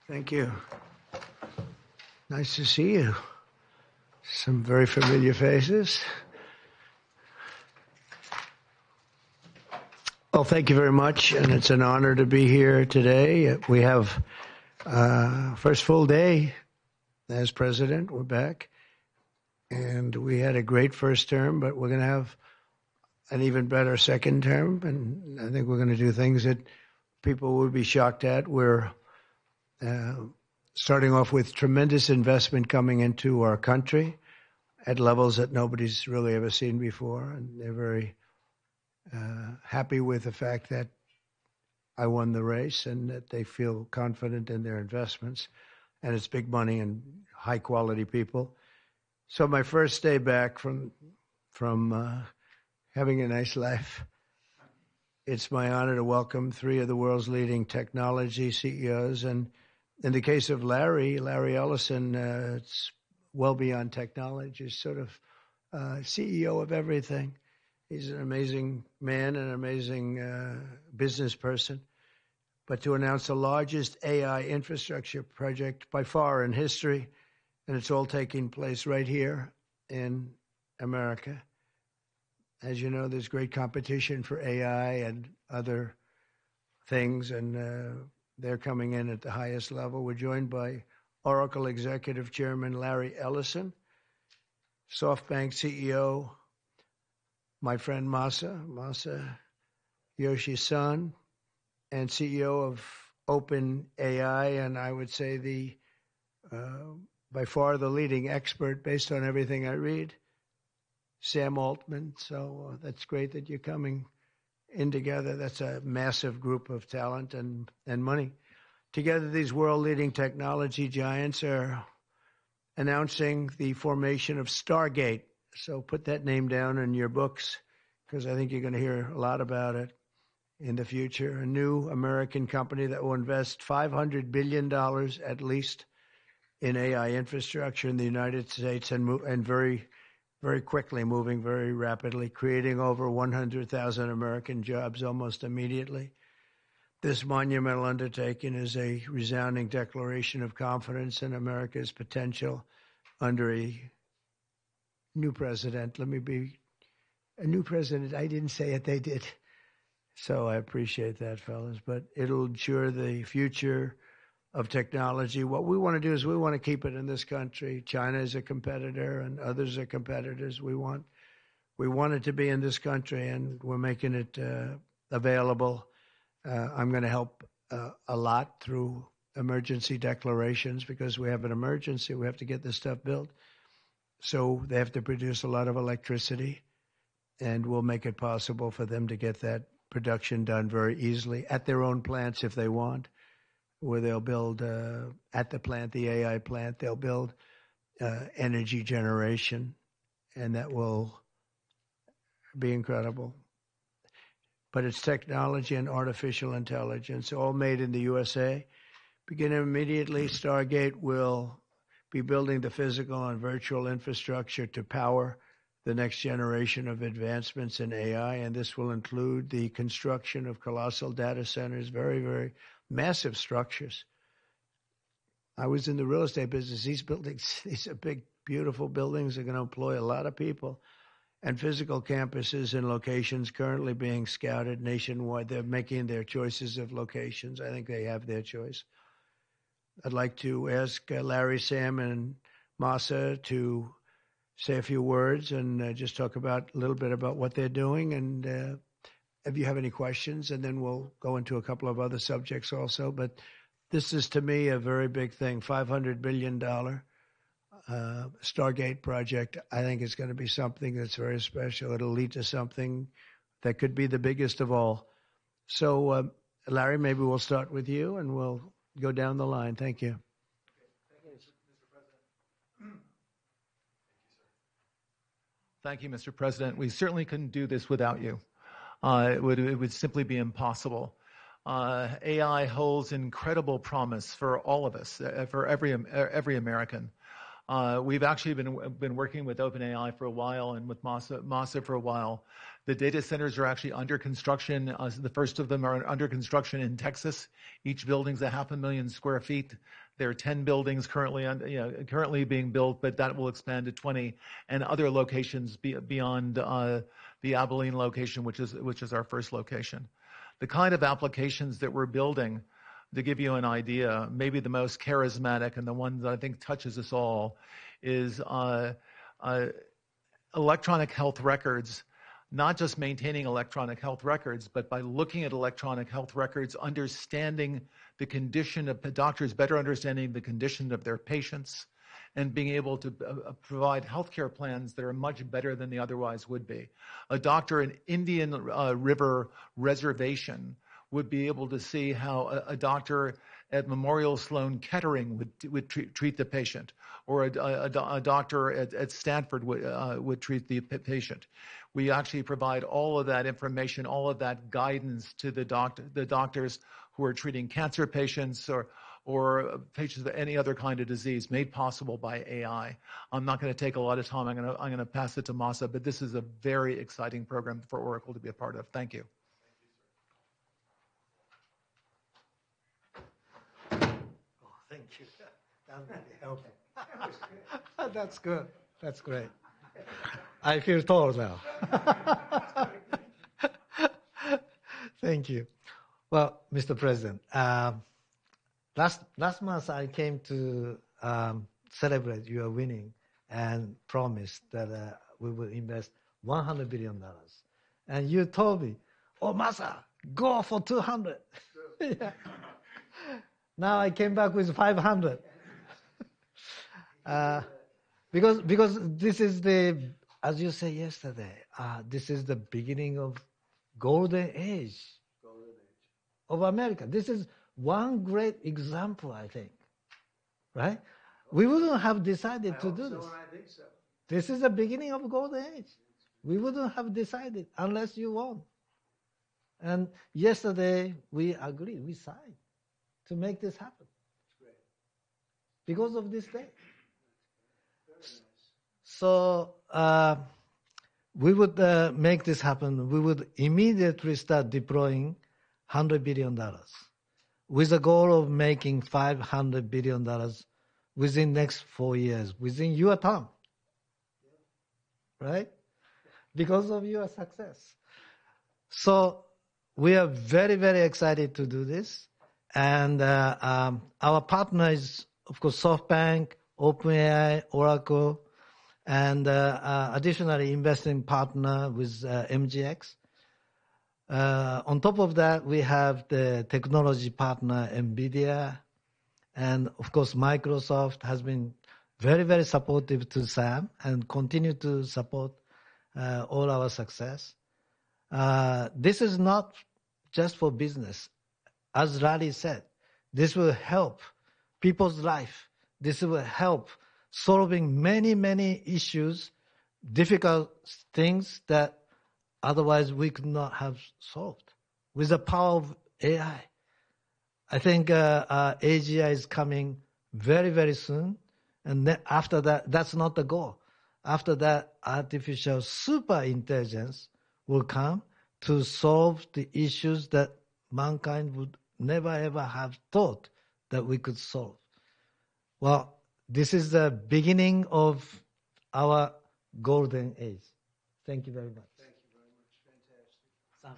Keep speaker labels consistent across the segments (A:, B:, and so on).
A: Thank you. Nice to see you. Some very familiar faces. Well, thank you very much, and it's an honor to be here today. We have first full day as president. We're back, and we had a great first term, but we're going to have an even better second term, and I think we're going to do things that people will be shocked at. We're starting off with tremendous investment coming into our country at levels that nobody's really ever seen before, and they're very happy with the fact that I won the race and that they feel confident in their investments, and it's big money and high quality people. So my first day back from having a nice life, it's my honor to welcome three of the world's leading technology CEOs. And in the case of Larry Ellison, it's well beyond technology. He's sort of CEO of everything. He's an amazing man, an amazing business person. But to announce the largest AI infrastructure project by far in history, and it's all taking place right here in America. As you know, there's great competition for AI and other things, and they're coming in at the highest level. We're joined by Oracle Executive Chairman Larry Ellison, SoftBank CEO, my friend Masayoshi son, and CEO of OpenAI, and I would say by far the leading expert based on everything I read, Sam Altman. So that's great that you're coming in together. That's a massive group of talent and money. Together, these world-leading technology giants are announcing the formation of Stargate. So put that name down in your books, because I think you're going to hear a lot about it in the future. A new American company that will invest $500 billion at least in AI infrastructure in the United States, and very, very quickly, moving very rapidly, creating over 100,000 American jobs almost immediately. This monumental undertaking is a resounding declaration of confidence in America's potential under a new president. Let me be a new president. I didn't say it, they did. So I appreciate that, fellas. But it'll ensure the future of technology. What we want to do is we want to keep it in this country. China is a competitor and others are competitors. We want it to be in this country, and we're making it available. I'm going to help a lot through emergency declarations, because we have an emergency. We have to get this stuff built. So they have to produce a lot of electricity, and we'll make it possible for them to get that production done very easily at their own plants if they want, where they'll build at the plant, the AI plant, they'll build energy generation, and that will be incredible. But it's technology and artificial intelligence, all made in the USA. Beginning immediately, Stargate will be building the physical and virtual infrastructure to power the next generation of advancements in AI, and this will include the construction of colossal data centers, very, very massive structures. I was in the real estate business. These buildings, these are big, beautiful buildings. They're going to employ a lot of people. And physical campuses in locations currently being scouted nationwide. They're making their choices of locations. I think they have their choice. I'd like to ask Larry, Sam, and Masa to say a few words and just talk about a little bit about what they're doing, and if you have any questions, and then we'll go into a couple of other subjects also. But this is, to me, a very big thing. $500 billion Stargate project. I think it's going to be something that's very special. It'll lead to something that could be the biggest of all. So, Larry, maybe we'll start with you, and we'll go down the line. Thank you.
B: Thank you, Mr. President. We certainly couldn't do this without you. It would simply be impossible. AI holds incredible promise for all of us, for every American. We've actually been working with OpenAI for a while and with Masa for a while The data centers are actually under construction. The first of them are under construction in Texas. Each building's 500,000 square feet. There are 10 buildings currently being built, but that will expand to 20 and other locations beyond the Abilene location, which is our first location. The kind of applications that we're building, to give you an idea, maybe the most charismatic and the one that I think touches us all is electronic health records. Not just maintaining electronic health records, but by looking at electronic health records, understanding the condition of doctors, better understanding the condition of their patients, and being able to provide healthcare plans that are much better than they otherwise would be. A doctor in Indian River Reservation would be able to see how a doctor at Memorial Sloan Kettering would treat the patient, or a doctor at Stanford would treat the patient. We actually provide all of that information, all of that guidance to the doctors who are treating cancer patients or patients with any other kind of disease, made possible by AI. I'm not going to take a lot of time. I'm going to pass it to Masa, but this is a very exciting program for Oracle to be a part of. Thank you.
C: Thank you. That really helped. That's good. That's great. I feel tall now. Thank you. Well, Mr. President, last month I came to celebrate your winning and promised that we will invest $100 billion. And you told me, oh, Masa, go for 200. Yeah. Now I came back with 500. Because this is as you said yesterday, this is the beginning of golden age of America. This is one great example, I think. Right? We wouldn't have decided to do this.
A: I think so.
C: This is the beginning of golden age. We wouldn't have decided unless you won. And yesterday we agreed, we signed to make this happen. Because of this day. So we would make this happen. We would immediately start deploying $100 billion with a goal of making $500 billion within next 4 years, within your term. Right? Because of your success. So we are very, very excited to do this. And our partner is, of course, SoftBank, OpenAI, Oracle, and additionally investing partner with MGX. On top of that, we have the technology partner NVIDIA, and of course Microsoft has been very, very supportive to Sam and continue to support all our success. This is not just for business. As Larry said, this will help people's life. This will help solving many, many issues, difficult things that otherwise we could not have solved with the power of AI. I think AGI is coming very, very soon. And then after that, that's not the goal. After that, artificial super intelligence will come to solve the issues that mankind would never ever have thought that we could solve. Well, this is the beginning of our golden age. Thank you very much.
A: Thank you very much. Fantastic.
C: Sam.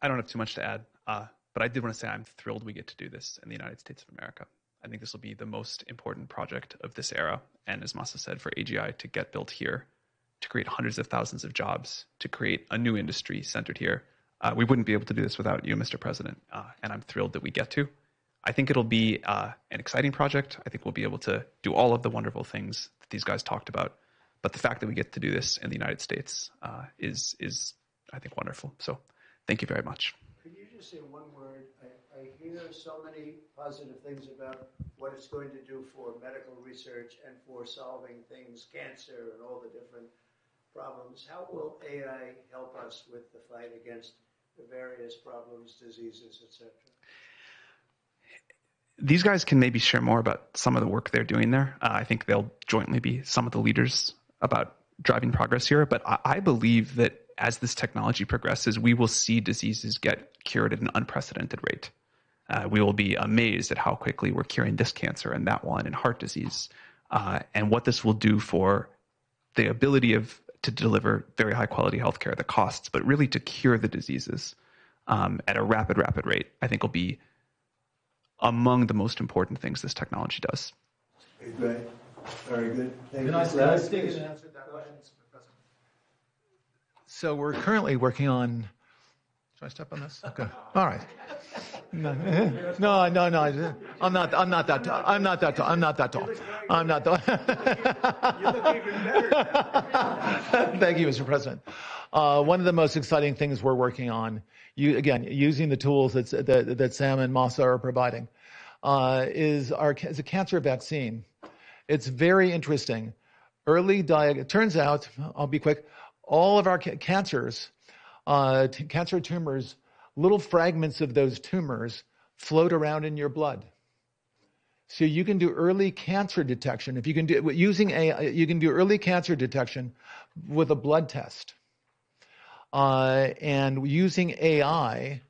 D: I don't have too much to add, but I did want to say I'm thrilled we get to do this in the United States of America. I think this will be the most important project of this era. And as Masa said, for AGI to get built here, to create hundreds of thousands of jobs, to create a new industry centered here, we wouldn't be able to do this without you, Mr. President. And I'm thrilled that we get to. I think it'll be an exciting project. I think we'll be able to do all of the wonderful things that these guys talked about. But the fact that we get to do this in the United States is, I think, wonderful. So thank you very much.
A: Could you just say one word? I hear so many positive things about what it's going to do for medical research and for solving things, cancer and all the different problems. How will AI help us with the fight against the various problems, diseases, etc.?
D: These guys can maybe share more about some of the work they're doing there. I think they'll jointly be some of the leaders about driving progress here. But I believe that as this technology progresses, we will see diseases get cured at an unprecedented rate. We will be amazed at how quickly we're curing this cancer and that one and heart disease, and what this will do for the ability to deliver very high quality healthcare, the costs, but really to cure the diseases at a rapid rate, I think will be among the most important things this technology does.
A: Great. Very good. Thank you.
B: Can I answer that question, Mr. President? So we're currently working on. Should I step on this? Okay. All right. No. I'm not that tall. I'm not that tall. I'm not that.
A: You look even better.
B: Thank you, Mr. President. One of the most exciting things we're working on, using the tools that Sam and Masa are providing, is a cancer vaccine. It's very interesting. It turns out, I'll be quick, all of our cancers, cancer tumors, little fragments of those tumors float around in your blood. So you can do early cancer detection. If you can do using AI, you can do early cancer detection with a blood test. And using AI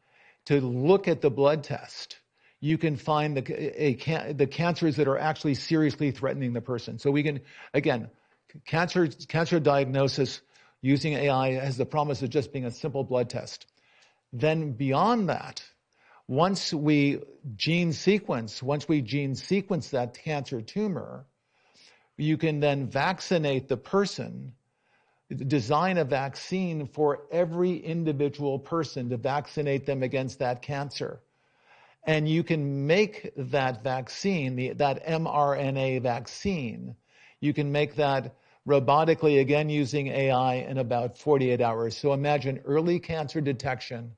B: to look at the blood test, you can find the cancers that are actually seriously threatening the person. So we can, again, cancer diagnosis using AI has the promise of just being a simple blood test. Then beyond that, once we gene sequence that cancer tumor, you can then vaccinate the person, design a vaccine for every individual person to vaccinate them against that cancer. And you can make that vaccine, that mRNA vaccine, you can make that robotically, again using AI, in about 48 hours. So imagine early cancer detection,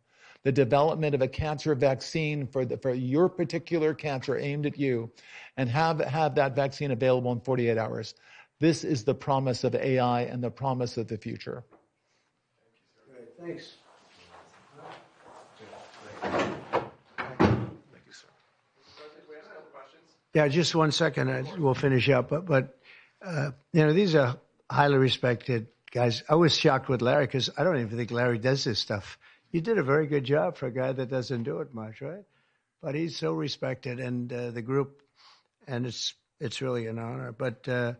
B: the development of a cancer vaccine for your particular cancer aimed at you, and have that vaccine available in 48 hours. This is the promise of AI and the promise of the future.
A: Great. Thanks. Yeah, just 1 second. We'll finish up. But these are highly respected guys. I was shocked with Larry because I don't even think Larry does this stuff. You did a very good job for a guy that doesn't do it much, right? But he's so respected, and the group, and it's really an honor. But for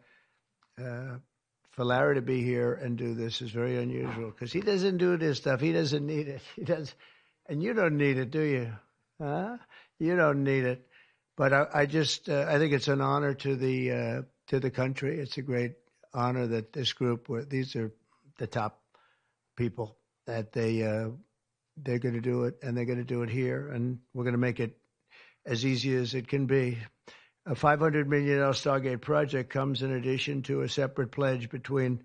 A: Larry to be here and do this is very unusual because he doesn't do this stuff. He doesn't need it. He does, and you don't need it, do you? Huh? You don't need it. But I think it's an honor to the country. It's a great honor that this group, these are the top people, that they're going to do it, and they're going to do it here, and we're going to make it as easy as it can be. A $500 million Stargate project comes in addition to a separate pledge between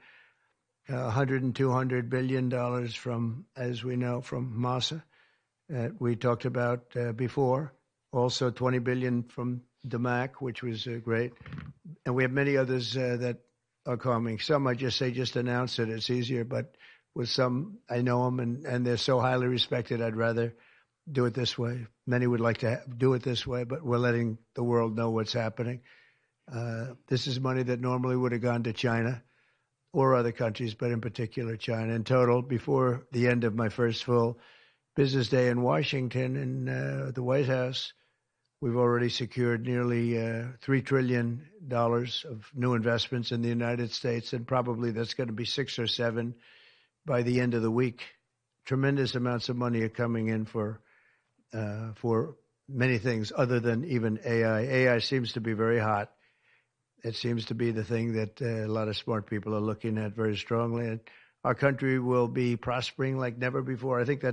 A: $100 and $200 billion from, as we know, from Masa that we talked about before. Also $20 billion from DMAC, which was great. And we have many others that are coming. Some I just announce it. It's easier, but with some, I know them, and they're so highly respected, I'd rather do it this way. Many would like to do it this way, but we're letting the world know what's happening. This is money that normally would have gone to China or other countries, but in particular China. In total, before the end of my first full business day in Washington in the White House, we've already secured nearly $3 trillion of new investments in the United States, and probably that's going to be 6 or 7 by the end of the week. Tremendous amounts of money are coming in for many things other than even AI. AI seems to be very hot. It seems to be the thing that a lot of smart people are looking at very strongly. And our country will be prospering like never before. I think that